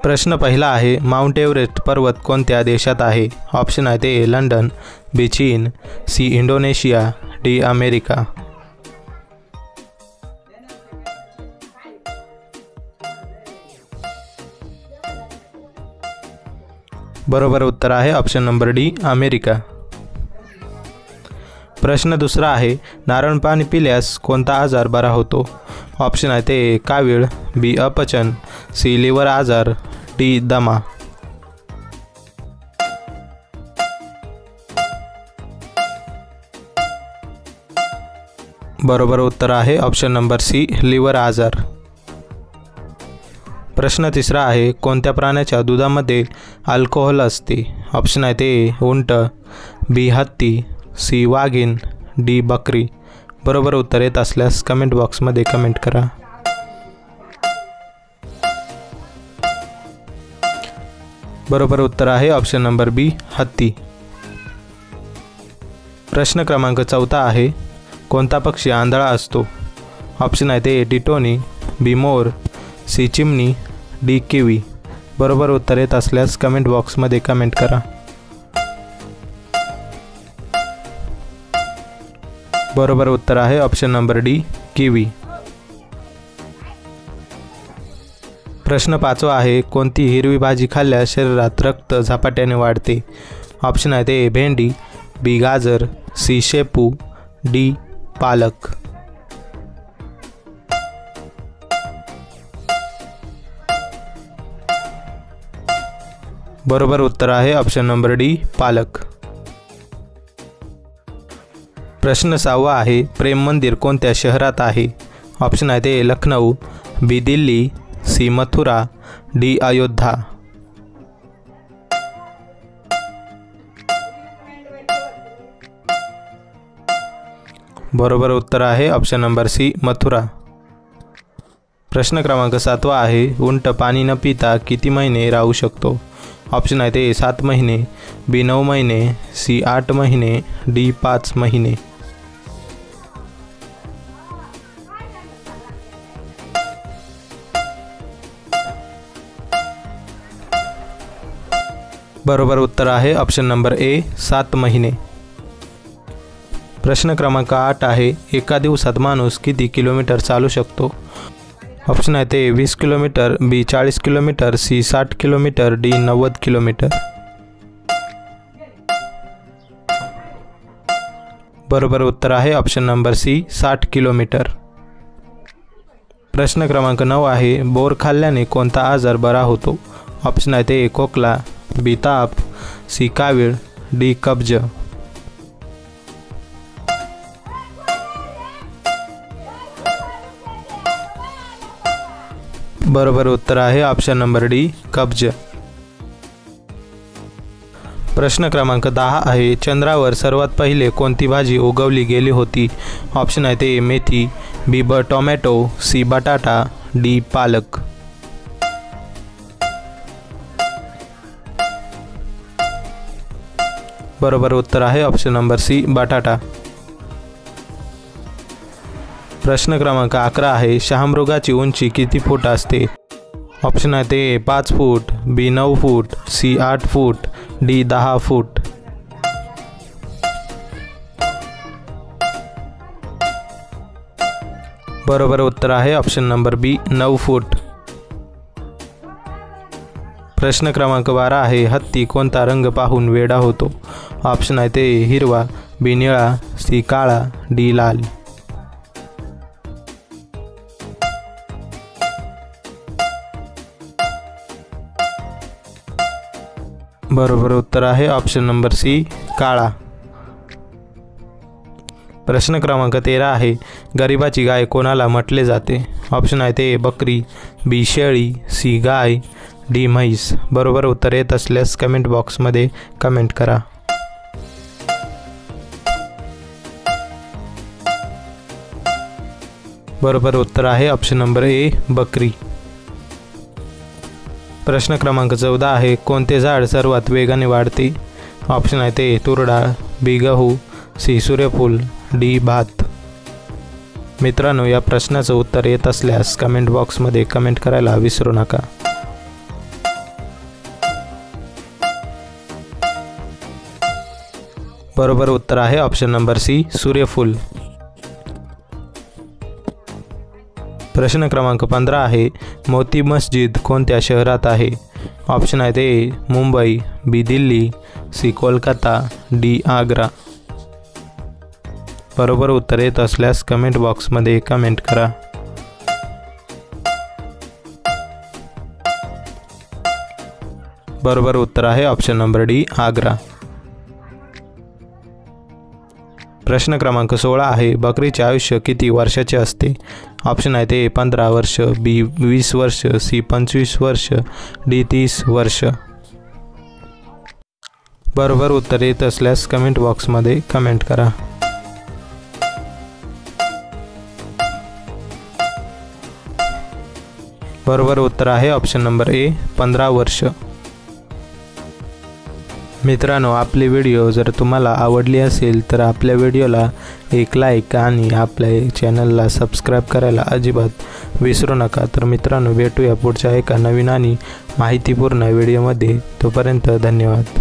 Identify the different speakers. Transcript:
Speaker 1: प्रश्न पहिला आहे, माउंट एव्हरेस्ट पर्वत कोणत्या देशात आहे? ऑप्शन आहे ते लंडन, बी चीन, सी इंडोनेशिया, डी अमेरिका. बरोबर उत्तर आहे ऑप्शन नंबर डी अमेरिका. प्रश्न दुसरा आहे, नारळ पाणी पिल्यास कोणता आजार बरा होतो? ऑप्शन आहे ते कावीळ, बी अपचन, सी लिव्हर आजार, डी दमा. बरोबर उत्तर आहे ऑप्शन नंबर सी लिव्हर आजार. प्रश्न तिसरा आहे, कोणत्या प्राण्याच्या दुधामध्ये अल्कोहोल असते? ऑप्शन आहे ते उंट, बी हत्ती, सी वाघीण, डी बकरी. बरोबर उत्तर येत असल्यास कमेंट बॉक्समध्ये कमेंट करा. बरोबर उत्तर आहे ऑप्शन नंबर बी हत्ती. प्रश्न क्रमांक 14 आहे, कोणता पक्षी आंधळा असतो? ऑप्शन आहे ते टिटोनी, बी मोर, सी चिमणी, डी किवी. बरोबर उत्तर येत असल्यास कमेंट बॉक्समध्ये कमेंट करा. बरोबर उत्तर आहे ऑप्शन नंबर डी किवी. प्रश्न 5 आहे, कोणती हिरवी भाजी खाल्ल्यास शरीरात रक्त झपाट्याने वाढते? ऑप्शन आहे ते भेंडी, बी गाजर, सी शेपू, डी पालक. बरोबर उत्तर आहे ऑप्शन नंबर डी पालक. प्रश्न 6 आहे, प्रेम मंदिर कोणत्या शहरात आहे? ऑप्शन आहे ते लखनऊ, बी दिल्ली, सी मथुरा, डी अयोध्या. बरोबर उत्तर आहे ऑप्शन नंबर सी मथुरा. प्रश्न क्रमांक 7 आहे, उंट पाणी न पिता किती महिने राहू शकतो? ऑप्शन आहे ते 7 महिने, बी 9 महिने, सी 8 महिने, डी 5 महिने. बरोबर उत्तर आहे ऑप्शन नंबर ए 7 महिने. प्रश्न क्रमांक 8 आहे, एका दिवसात माणूस किती किलोमीटर चालू शकतो? ऑप्शन आहे ते 20 kilometre, B 40 kilometre, C 60 kilometre, D 90 kilometre. बरोबर उत्तर आहे ऑप्शन नंबर सी 60 किलोमीटर. प्रश्न क्रमांक 9 आहे, बोर खाल्ल्याने कोणता आजार बरा होतो? ऑप्शन आहे ते खोकला, बी ताप, सी कावीळ, डी कब्ज. बरोबर उत्तर आहे ऑप्शन नंबर डी कब्ज. प्रश्न क्रमांक 10 आहे, चंद्रावर सर्वात पहिले कोणती भाजी उगवली गेली होती? ऑप्शन आहे ते मेथी, बी टोमॅटो, सी बटाटा, डी पालक. बरोबर उत्तर आहे ऑप्शन नंबर सी बटाटा. प्रश्न क्रमांक 11 आहे, शहामृगाची उंची किती फूट असते? ऑप्शन आहे ते 5 फूट, बी 9 फूट, सी 8 फूट, डी 10 फूट. बरोबर उत्तर आहे ऑप्शन नंबर बी 9 फूट. प्रश्न क्रमांक 12 आहे, हत्ती कोणता रंग पाहून वेडा होतो? ऑप्शन आहे ते हिरवा, बी निळा, सी काळा, डी लाल. बरोबर उत्तर आहे ऑप्शन नंबर सी काळा. प्रश्न क्रमांक 13 आहे, गरिबाची गाय कोणाला म्हटले जाते? ऑप्शन आहे ते बकरी, बी शेळी, सी गाय, डी म्हैस. बरोबर उत्तर येत असल्यास कमेंट बॉक्समध्ये कमेंट करा. बरोबर उत्तर आहे ऑप्शन नंबर ए बकरी. प्रश्न क्रमांक 14 आहे, कोणते झाड सर्वात वेगाने वाढते? ऑप्शन आहे ते तुरडाळ, बी गहू, सी सूर्यफूल, डी भात. मित्रांनो, या प्रश्नाचं उत्तर येत असल्यास कमेंट बॉक्समध्ये कमेंट करायला विसरू नका. बरोबर उत्तर आहे ऑप्शन नंबर सी सूर्यफूल। प्रश्न क्रमांक 15 आहे, मोती मस्जिद कोणत्या शहरात आहे? ऑप्शन आहेत ए मुंबई, बी दिल्ली, सी कोलकाता, डी आग्रा। बरोबर उत्तर येत असल्यास कमेंट बॉक्समध्ये कमेंट करा। बरोबर उत्तर आहे ऑप्शन नंबर डी आग्रा। प्रश्न क्रमांक 16 आहे, बकरीचे आयुष्य किती वर्षाचे असते? ऑप्शन आहेत ए 15 वर्ष, बी 20 वर्ष, सी 25 वर्ष, डी 30 वर्ष। बरोबर उत्तर येत असल्यास कमेंट बॉक्समध्ये कमेंट करा। बरोबर उत्तर आहे ऑप्शन नंबर ए 15 वर्ष। मित्रांनो, आपली व्हिडिओ जर तुम्हाला आवडली असेल तर आपल्या व्हिडिओला एक लाईक आणि आपल्या चॅनलला सबस्क्राईब करायला अजिबात विसरू नका। तर मित्रांनो, भेटूया पुढच्या एका नवीन आणि माहितीपूर्ण व्हिडिओमध्ये। तोपर्यंत धन्यवाद।